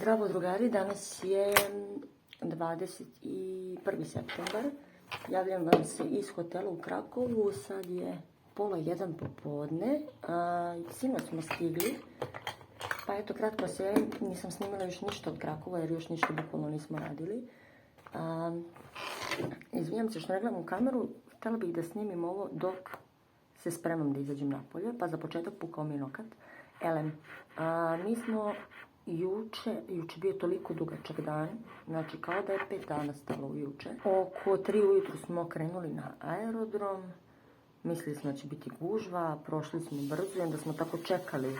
Zdravo drugari, danas je 21. septembar. Javljam vam se iz hotela u Krakovu, sad je 12:30 popodne. Sinoć smo stigli, pa eto kratko se javim, nisam snimila još ništa od Krakova jer još ništa bukvalno nismo radili. Izvinjam se što ne gledam u kameru, htjela bih da snimim ovo dok se spremam da izađem napolje, pa za početak pukao mi nokat. Mi smo juče bio toliko dugačak dan, znači kao da je 5 dana stalo juče. Oko 3 ujutru smo krenuli na aerodrom, mislili smo da će biti gužva, prošli smo brzo i onda smo tako čekali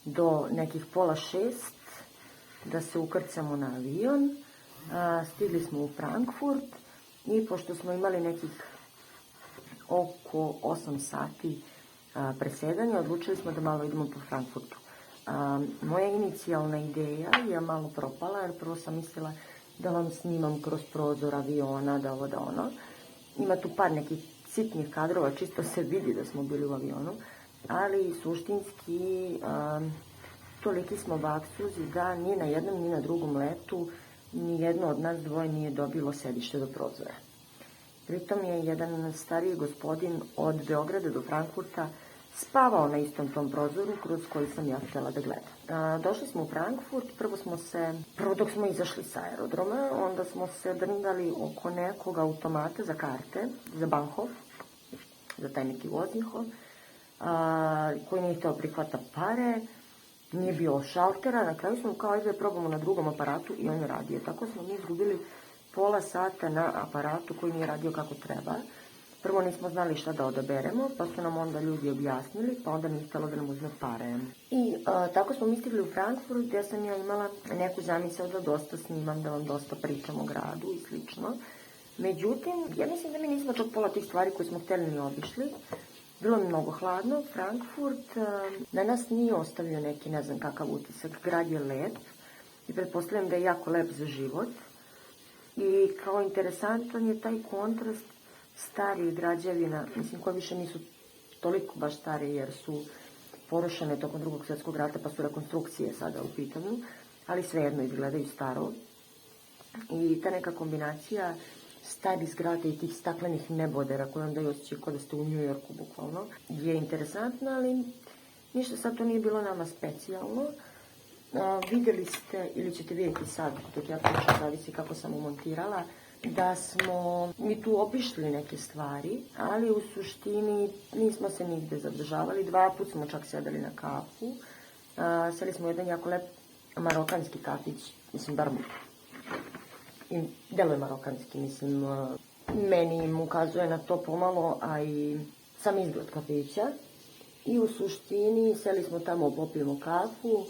do nekih 5:30 da se ukrcamo na avion. Stigli smo u Frankfurt i pošto smo imali nekih oko 8 sati presedanja, odlučili smo da malo idemo po Frankfurtu. Moja inicijalna ideja je malo propala jer prvo sam mislila da vam snimam kroz prozor aviona, da ovo da ono. Ima tu par nekih sitnih kadrova, čisto se vidi da smo bili u avionu, ali suštinski toliki smo baksuzi da ni na jednom ni na drugom letu ni jedno od nas dvoje nije dobilo sedište do prozora. Pritom je jedan stariji gospodin od Beograda do Frankfurta spavao na istom tom prozoru kroz koji sam ja htjela da gledam. Došli smo u Frankfurt, prvo dok smo izašli sa aerodroma, onda smo se brindali oko nekog automata za karte, za Bahnhof, za taj neki Voznihov, koji nije htio prihvata pare, nije bio šaltera, na kraju smo kao ajde probamo na drugom aparatu i on je radio. Tako smo mi izgubili pola sata na aparatu koji nije radio kako treba. Prvo nismo znali šta da odaberemo, pa su nam onda ljudi objasnili, pa onda nije htjelo da nam uzme pare. I tako smo mi stigli u Frankfurt, gdje sam ja imala neku zamisao da dosta snimam, da vam dosta pričam o gradu i slično. Međutim, ja mislim da mi nismo čak pola tih stvari koje smo htjeli ni obišli. Bilo mi mnogo hladno, Frankfurt na nas nije ostavio neki ne znam kakav utisak. Grad je lep i pretpostavljam da je jako lep za život. I kao interesantan je taj kontrast starih građevina, mislim koje više nisu toliko baš stare jer su porušene tokom Drugog svjetskog rata pa su rekonstrukcije sada u pitanju, ali svejedno izgledaju staro. I ta neka kombinacija starih zgrada i tih staklenih nebodera koje onda je osjećaju kao da ste u New Yorku bukvalno je interesantna, ali ništa sad to nije bilo nama specijalno. Vidjeli ste, ili ćete vidjeti sad, dok ja pričam, zavisi kako sam umontirala, da smo mi tu obišli neke stvari, ali u suštini nismo se nigde zadržavali. 2 puta smo čak sedali na kafu. Seli smo u jedan jako lep marokanski kafić, mislim, bar deluje marokanski, mislim, meni im ukazuje na to pomalo, a i sam izgled kafića. I u suštini seli smo tamo, popijemo kafu,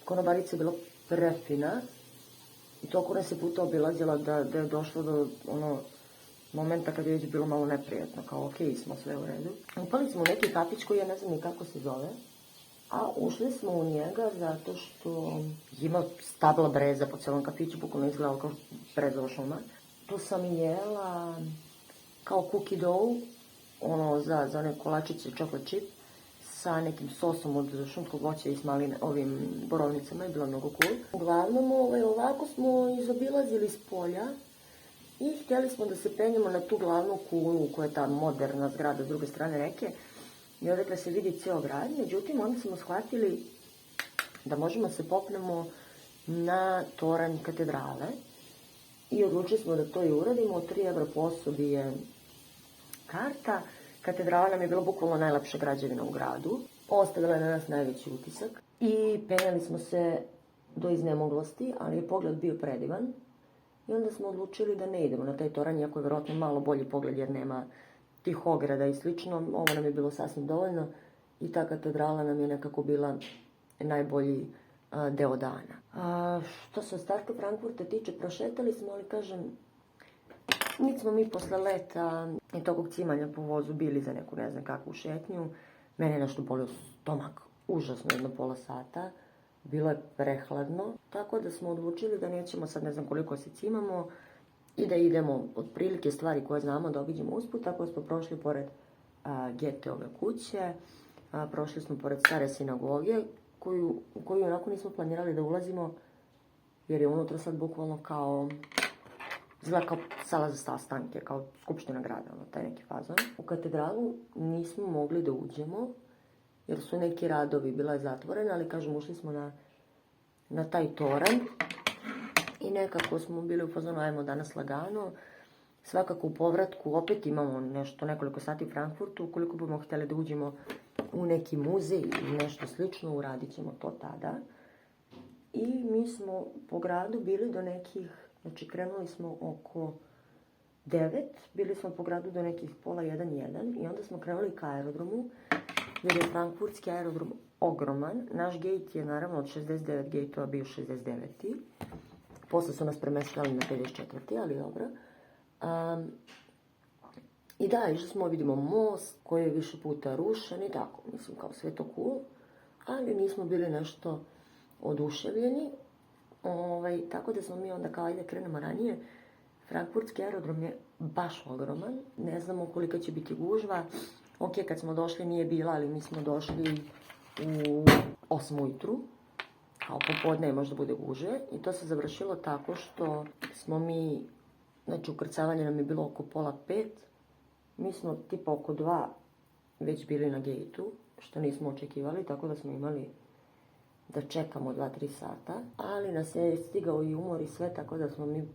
konobarica je bila prefina. I toliko nas je puta obilazila da je došlo do momenta kad je već bilo malo neprijatno, kao okej, smo sve u redu. Upali smo u neki kafić koji ja ne znam ni kako se zove, a ušli smo u njega zato što ima stabla breza po celom kafiću, bukvalno izgledalo kao brezova šuma. Tu sam jela kao cookie dough, za one kolačiće chocolate chip, sa nekim sosom od šumskog voća i s ovim borovnicama, je bilo mnogo cool. Uglavnom, ovako smo izobilazili s polja i htjeli smo da se penjemo na tu glavnu kulu koja je ta moderna zgrada s druge strane reke i odakle se vidi ceo grad. Međutim, onda smo shvatili da možemo se popnemo na toranj katedrale i odlučili smo da to i uradimo. 3 evra po osobi je karta. Katedrala nam je bila bukvalno najlepša građevina u gradu. Ostavila je na nas najveći utisak. I penjali smo se do iznemoglosti, ali je pogled bio predivan. I onda smo odlučili da ne idemo na taj toranj, iako je vjerojatno malo bolji pogled jer nema tih ograda i slično. Ovo nam je bilo sasvim dovoljno i ta katedrala nam je nekako bila najbolji deo dana. Što se ostatka Frankfurta tiče, prošetali smo, ali kažem, niti smo mi posle leta i tog cimanja po vozu bili za neku ne znam kakvu šetnju. Mene je nešto bolio stomak, užasno, jedno pola sata. Bilo je prehladno, tako da smo odlučili da nećemo sad ne znam koliko se cimamo i da idemo otprilike stvari koje znamo da obiđemo usput. Tako smo prošli pored Goetheove kuće, prošli smo pored stare sinagoge, koju onako nismo planirali da ulazimo, jer je unutra sad bukvalno kao, izgleda kao sala za sastanke, kao skupština grada, taj neki fazon. U katedralu nismo mogli da uđemo, jer su neki radovi, bila je zatvorena, ali kažem, ušli smo na taj toranj i nekako smo bili u fazonu, ajmo danas lagano. Svakako u povratku opet imamo nekoliko sati u Frankfurtu, ukoliko budemo htjeli da uđemo u neki muzej ili nešto slično, uradit ćemo to tada. I mi smo po gradu bili do nekih, znači krenuli smo oko 9, bili smo po gradu do nekih pola 1 i onda smo krenuli ka aerodromu, jer je frankfurtski aerodrom ogroman. Naš gejt je naravno od 69 gejtova bio 69. Posle su nas premestili na 54. ali dobro. I da, išli smo, vidimo most koji je više puta rušen i tako, mislim kao sve to cool, ali nismo bili nešto oduševljeni, tako da smo mi onda kao ajde krenemo ranije. Frankfurtski aerodrom je baš ogroman, ne znamo kolika će biti gužva. Ok, kad smo došli nije bila, ali mi smo došli u 8 ujutru, kao popodne možda bude gužve, i to se završilo tako što smo mi, znači ukrcavanje nam je bilo oko pola 5, mi smo tipa oko 2 već bili na gejtu, što nismo očekivali, tako da smo imali da čekamo 2-3 sata, ali nas je stigao i umor i sve, tako da smo mi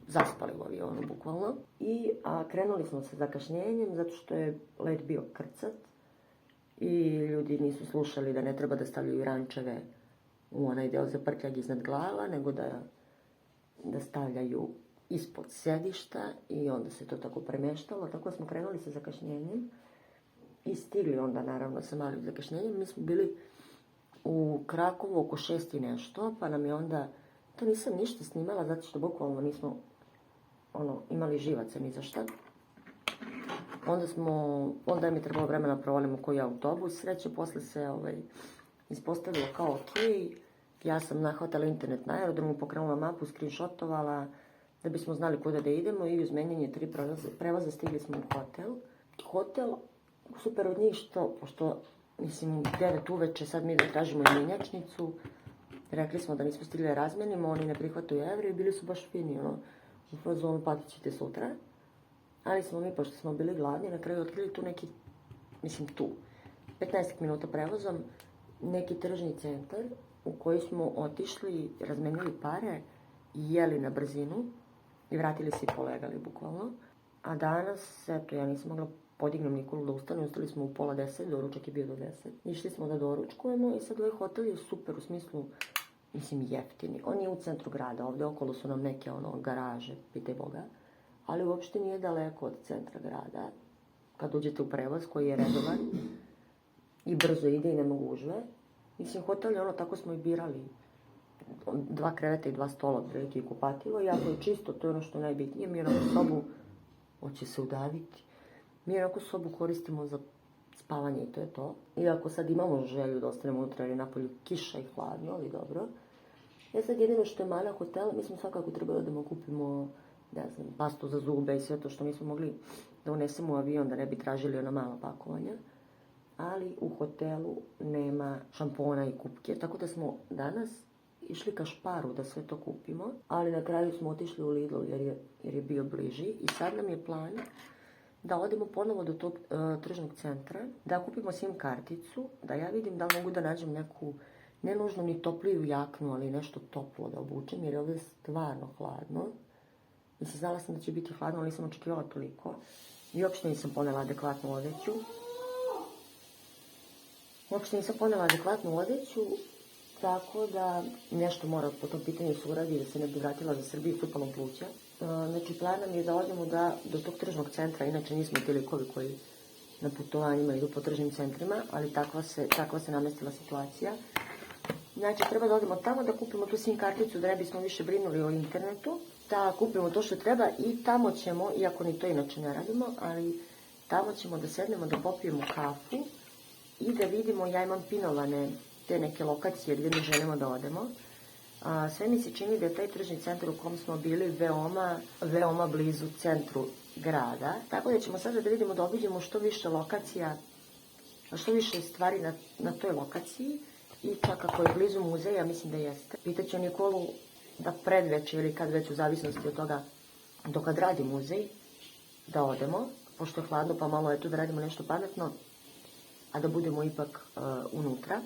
zaspali u avionu, bukvalno. I krenuli smo sa zakašnjenjem, zato što je let bio krcat i ljudi nisu slušali da ne treba da stavljaju rančeve u onaj deo za prtljag iznad glava, nego da stavljaju ispod sedišta i onda se to tako premeštalo. Tako da smo krenuli sa zakašnjenjem i stigli onda naravno sa malim zakašnjenjem. Mi smo bili u Krakovu oko 6 i nešto, pa nam je onda, to nisam ništa snimala zato što bukvalno nismo imali živaca ni za šta. Onda je mi trebalo vremena provalimo koji autobus. Sreće, posle se ispostavilo kao ok. Ja sam nahvatala internet na aerodromu, pokrenula mapu, screenshotovala da bismo znali kuda da idemo i uz menjanje 3 prevoza stigli smo u hotel. Hotel, super od njih što, pošto mislim, u 9 uveče sad mi da tražimo i mjenjačnicu. Rekli smo da nismo stigli da razmenimo, oni ne prihvataju evre i bili su baš fini, u fazonu platit ćete sutra. Ali smo mi, pošto smo bili gladni, na kraju otkrili tu neki, 15 minuta prevozom, neki tržni centar u koji smo otišli, razmenili pare i jeli na brzinu i vratili se i polegali, bukvalno. A danas, eto, ja nisam mogla podignem Nikolu da ustane, ustali smo u pola 10, doručak je bio do 10. Išli smo da doručkujemo i sad ovaj hotel je super u smislu, jeftini. On je u centru grada, ovde okolo su nam neke garaže, pitaj Boga, ali uopšte nije daleko od centra grada. Kad uđete u prevoz koji je redovan i brzo ide i nema gužve. Hotel je tako smo i birali. 2 kreveta i 2 stola, otprilike i kupatilo, i ako je čisto, to je ono što je najbitnije. Mi sobu, hoće se udaviti, mi sobu koristimo za spavanje i to je to. Iako sad imamo želju da ostanemo unutra, jer je napolju kiša i hladno, ali dobro. Sad jedino što je mana hotela, mi smo svakako trebali da kupimo, pastu za zube i sve to što nismo mogli da unesemo u avion, da ne bi tražili ona mala pakovanja. Ali u hotelu nema šampona i kupke, tako da smo danas išli ka Šparu da sve to kupimo, ali na kraju smo otišli u Lidl jer je bio bliži i sad nam je plan da odemo ponovo do tog tržnog centra, da kupimo SIM karticu, da ja vidim da li mogu da nađem neku, ne nužno ni topliju jaknu, ali nešto toplo da obučem, jer je ovdje stvarno hladno. Znala sam da će biti hladno, ali nisam očekivala toliko. I uopšte nisam ponela adekvatnu odeću. Tako da nešto mora po tom pitanju se uradi da se ne bi vratila za Srbiju futbolom pluća. Znači, plan nam je da odemo do tog tržnog centra, inače nismo ti likovi koji na putovanjima idu po tržnim centrima, ali takva se namestila situacija. Znači, treba da odemo tamo da kupimo tu SIM karticu, da ne bismo više brinuli o internetu, da kupimo to što treba i tamo ćemo, iako ni to inače ne radimo, ali tamo ćemo da sednemo, da popijemo kafu i da vidimo, ja imam pinovane te neke lokacije gdje mi želimo da odemo. Sve mi se čini da je taj tržni centar u kom smo bili veoma blizu centru grada. Tako da ćemo sada da vidimo da obiđemo što više lokacija, što više stvari na toj lokaciji i čak ako je blizu muzeja, mislim da jeste. Pitaću Nikolu da predveče ili kad već u zavisnosti od toga do kad radi muzej, da odemo, pošto je hladno pa malo eto da radimo nešto pametno, a da budemo ipak unutra.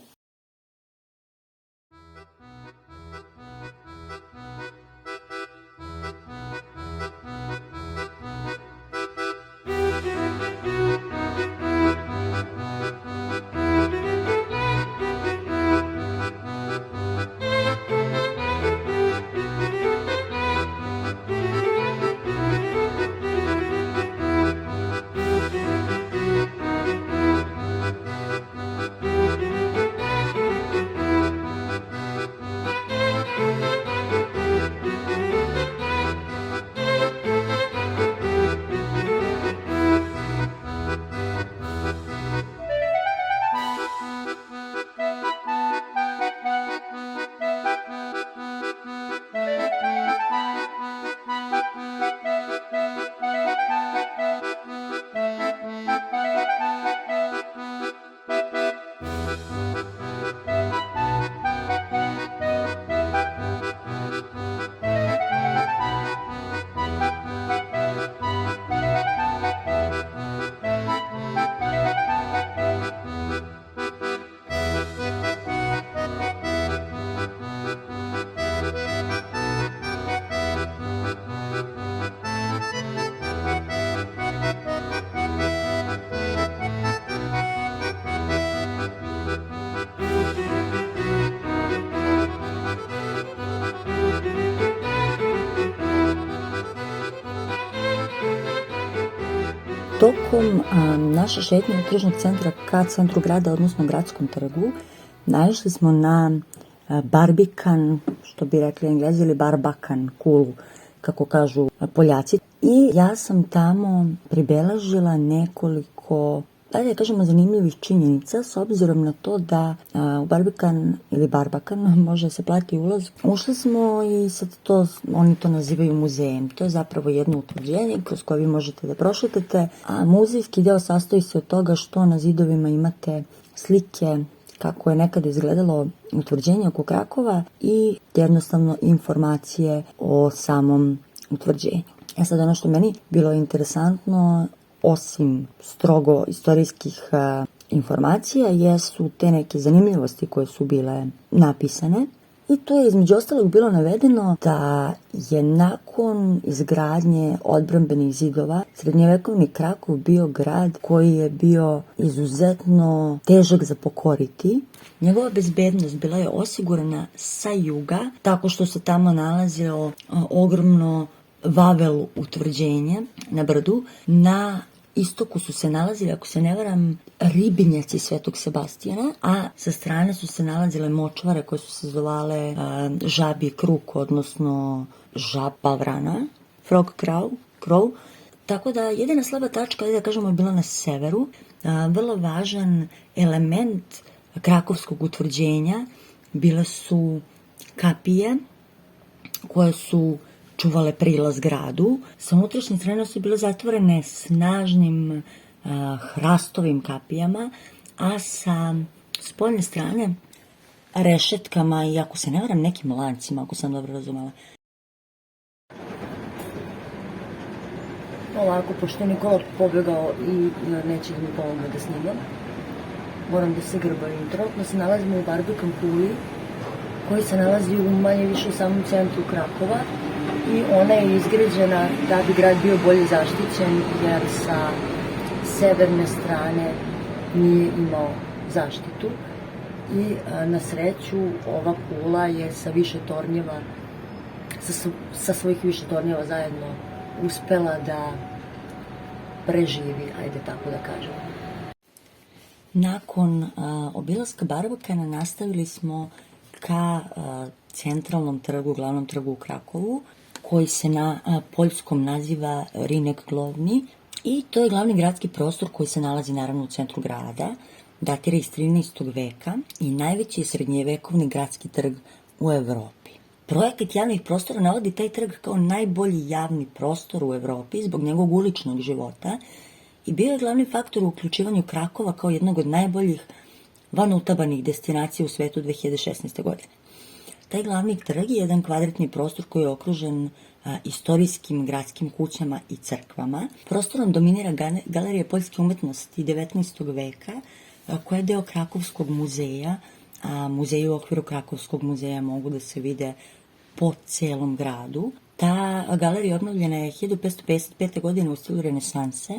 Tokom naše šetnje od tržnog centra ka centru grada, odnosno gradskom trgu, naišli smo na barbikan, što bi rekli Englezi, ili barbakan, kulu, kako kažu Poljaci. I ja sam tamo pribeležila nekoliko, ajde da kažemo, zanimljivih činjenica, s obzirom na to da u barbikan ili barbakan može se platiti ulaz. Ušli smo i sad oni to nazivaju muzejem. To je zapravo jedno utvrđenje kroz koje vi možete da prošetate, a muzejski deo sastoji se od toga što na zidovima imate slike kako je nekada izgledalo utvrđenje oko Krakova i jednostavno informacije o samom utvrđenju. Sad ono što meni bilo interesantno, osim strogo istorijskih informacija, jesu te neke zanimljivosti koje su bile napisane. I to je između ostalog bilo navedeno da je nakon izgradnje odbrambenih zidova srednjevekovni Krakov bio grad koji je bio izuzetno težak za pokoriti. Njegova bezbednost bila je osigurana sa juga tako što se tamo nalazilo ogromno Vavel utvrđenje na brdu. Na istoku su se nalazili, ako se ne varam, ribinjaci Svetog Sebastijana, a sa strane su se nalazile močvare koje su se zvale žabi kruk, odnosno žab pavrana, frog crow. Tako da jedina slaba tačka, da kažemo, je bila na severu. Vrlo važan element krakovskog utvrđenja bile su kapije koje su čuvale prilaz gradu. Sa unutrašnje strane su bile zatvorene snažnim hrastovim kapijama, a sa spoljne strane rešetkama i, ako se ne varam, nekim lancima, ako sam dobro razumela. Ovako, pošto je Nikola pobegao i neće da mi pomogne da snimam, moram da se grbavim. Trenutno se nalazimo u Barbikan kuli, koji se nalazi u manje više u samom centru Krakova, i ona je izgrađena da bi grad bio bolje zaštićen, jer sa severne strane nije imao zaštitu. I na sreću ova kula je sa više tornjeva, sa svojih više tornjeva zajedno uspela da preživi, ajde tako da kažem. Nakon obilaska Barbakana nastavili smo ka centralnom trgu, glavnom trgu u Krakovu, koji se na poljskom naziva Rinek Glovni, i to je glavni gradski prostor koji se nalazi naravno u centru grada, datira iz 13. veka i najveći je srednjevekovni gradski trg u Evropi. Projekat javnih prostora navodi taj trg kao najbolji javni prostor u Evropi zbog njegovog uličnog života i bio je glavni faktor u uključivanju Krakova kao jednog od najboljih vanutabanih destinacija u svetu 2016. godine. Taj glavni trg je jedan kvadratni prostor koji je okružen istorijskim gradskim kućama i crkvama. Prostorom dominira galerija poljske umetnosti 19. veka, koja je deo Krakovskog muzeja, a muzeji u okviru Krakovskog muzeja mogu da se vide po celom gradu. Ta galerija obnovljena je 1555. godine u stilu renesanse.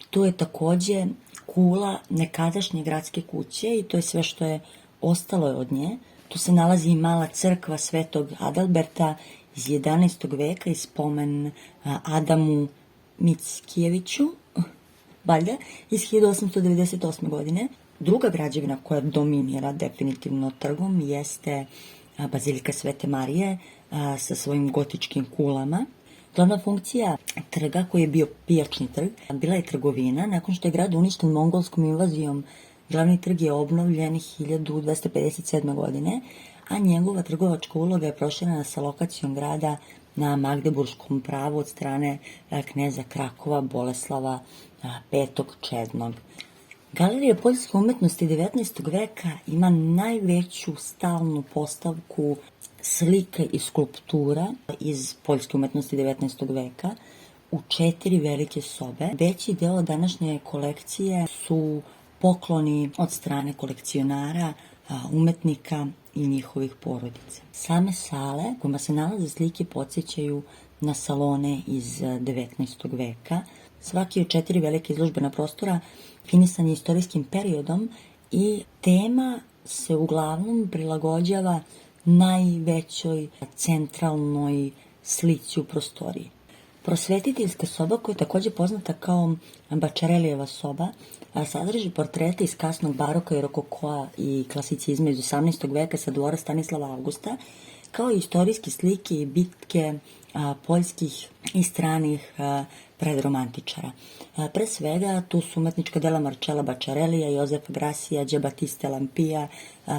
To je takođe kula nekadašnje gradske kuće i to je sve što je ostalo od nje. Tu se nalazi i mala crkva Svetog Adalberta iz 11. veka i spomen Adamu Mickijeviću, valjda, iz 1898. godine. Druga građevina koja dominira definitivno trgom jeste Bazilika Svete Marije sa svojim gotičkim kulama. Glavna funkcija trga, koji je bio pijačni trg, bila je trgovina. Nakon što je grad uništen mongolskom invazijom, glavni trg je obnovljen 1257. godine, a njegova trgovačka uloga je proširena sa lokacijom grada na Magdeburskom pravu od strane kneza Krakova Boleslava V. Čednog. Galerija poljske umetnosti 19. veka ima najveću stalnu postavku slika i skulptura iz poljske umetnosti 19. veka u 4 velike sobe. Veći deo današnje kolekcije su pokloni od strane kolekcionara, umetnika i njihovih porodica. Same sale u kojima se nalaze slike podsjećaju na salone iz 19. veka. Svaki od 4 velike izložbena prostora finisan je istorijskim periodom i tema se uglavnom prilagođava najvećoj centralnoj slici u prostoriji. Prosvetiteljska soba, koja je takođe poznata kao Bačarelijeva soba, sadrži portrete iz kasnog baroka i rokokoa i klasicizma iz 18. veka sa dvora Stanislava Augusta, kao i istorijske slike i bitke poljskih i stranih predromantičara. Pre svega, tu su umetnička dela Marčela Bačarelija, Jozefa Grasija, Džebatiste Lampija,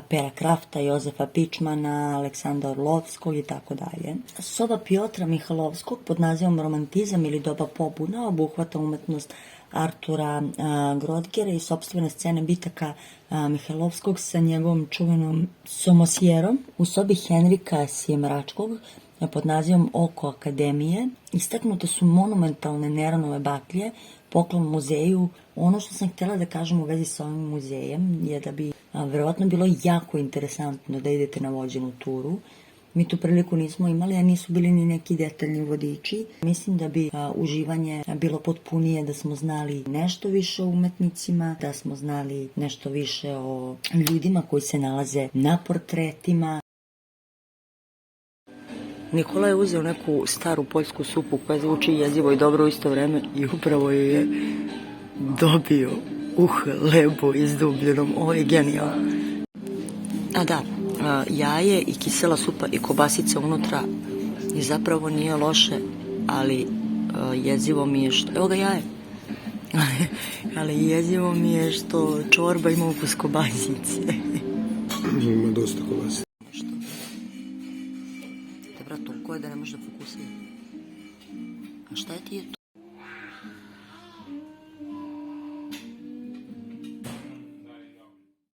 Pera Krafta, Jozefa Pičmana, Aleksandra Orlovskog i tako dalje. Soba Piotra Mihalovskog pod nazivom Romantizam ili doba pobuna obuhvata umetnost Artura Grodgera i sopstvene scene bitaka Mihajlovskog sa njegovom čuvenom Somosjerom. U sobi Henrika Sjemračkog pod nazivom Oko akademije istaknute su monumentalne Neronove baklje, poklon muzeju. Ono što sam htjela da kažem u vezi sa ovim muzejem je da bi verovatno bilo jako interesantno da idete na vođenu turu. Mi tu priliku nismo imali, a nisu bili ni neki detaljni vodiči. Mislim da bi uživanje bilo potpunije da smo znali nešto više o umetnicima, da smo znali nešto više o ljudima koji se nalaze na portretima. Nikola je uzeo neku staru poljsku supu koja zvuči jezivo i dobro u isto vreme i upravo je dobio u hlebu izdubljenom. Ovo je genijalno. A da, jaje i kisela supa i kobasica unutra i zapravo nije loše, ali jezivo mi je što... Evo ga jaje. Ali jezivo mi je što čorba ima ukus kobasice. Ima dosta kobasice. Toliko je da ne može da fokusira. A šta je ti je to?